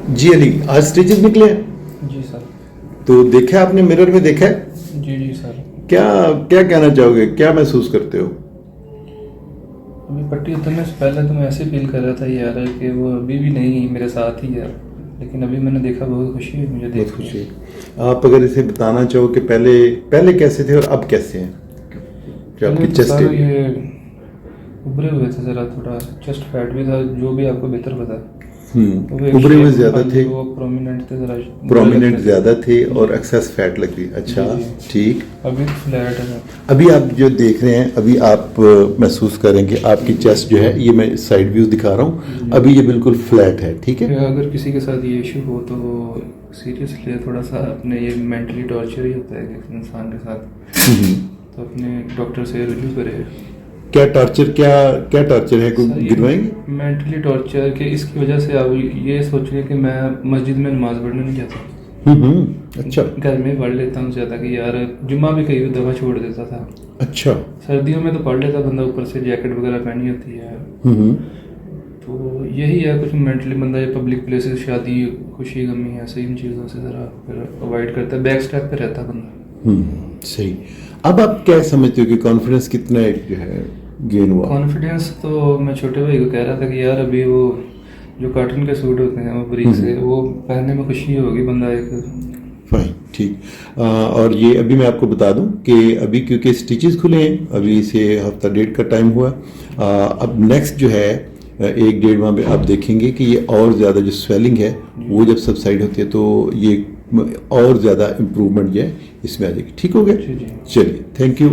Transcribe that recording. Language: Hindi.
जी अली, आज स्टिचेस निकले हैं जी सर। तो देखा आपने, मिरर में देखा है? जी जी सर। क्या क्या कहना चाहोगे, क्या महसूस करते हो? अभी पट्टी उतरने से पहले तो मैं ऐसे फील कर रहा था यार कि वो अभी भी नहीं मेरे साथ ही है, लेकिन अभी मैंने देखा, बहुत खुशी हुई मुझे बहुत देख के। खुशी है। आप अगर इसे बताना चाहो कि पहले पहले कैसे थे और अब कैसे हैं, जो आपकी पहले तो चेस्ट सर एरिया। ये उभरे हुए थे, ज़रा थोड़ा चेस्ट फैट भी था, जो भी आपको बेहतर पता। वो एक उभरे हुए शेप, ज्यादा हाँ जी, थे, वो प्रोमिनेंट थे, ज़रा बुरे प्रोमिनेंट लगते थे। ज्यादा थे और जी एक्सेस फैट लग रही। अच्छा, जी जी। ठीक। अभी तो फ्लैट है। अभी आप जो देख रहे हैं, अभी आप महसूस करेंगे आपकी चेस्ट जो है, ये मैं साइड व्यू दिखा रहा हूँ, अभी ये बिल्कुल फ्लैट है, ठीक है। अगर किसी के साथ ये इशू हो तो सीरियसली थोड़ा सा अपने, ये मेंटली टॉर्चर ही होता है कि इंसान के साथ, तो अपने डॉक्टर से रुजू करे। क्या टॉर्चर, क्या क्या टॉर्चर है, कोई गिरवाएंगे? मेंटली टॉर्चर कि इसकी वजह से आप ये सोचिए कि मैं मस्जिद में नमाज पढ़ने नहीं जाता। अच्छा घर में पढ़ लेता हूँ ज़्यादा, कि यार जुम्मा भी कई दफ़ा छोड़ देता था। अच्छा। सर्दियों में तो पढ़ लेता बंदा, ऊपर से जैकेट वगैरह पहनी होती है। तो यही है कुछ, मेंटली बंदा ये पब्लिक प्लेसेस, शादी, खुशी गमी, ऐसे इन चीज़ों से ज़रा फिर अवॉइड करता है, बैक स्टेप पे रहता है बंदा। सही। अब आप क्या समझते हो कि कॉन्फिडेंस कितना जो है गेन हुआ? कॉन्फिडेंस तो मैं छोटे भाई को कह रहा था कि यार अभी वो जो कॉटन के सूट होते हैं वो ब्रीक से, वो पहनने में खुशी होगी बंदा एक। फाइन, ठीक। और ये अभी मैं आपको बता दूं कि अभी क्योंकि स्टिचेस खुले हैं, अभी से हफ्ता डेढ़ का टाइम हुआ। अब नेक्स्ट जो है एक डेढ़ माह में आप देखेंगे कि ये और ज़्यादा जो स्वेलिंग है वो जब सबसाइड होती है तो ये और ज़्यादा इम्प्रूवमेंट जो है इसमें आ जाएगी। ठीक हो गया? जी जी। चलिए, थैंक यू।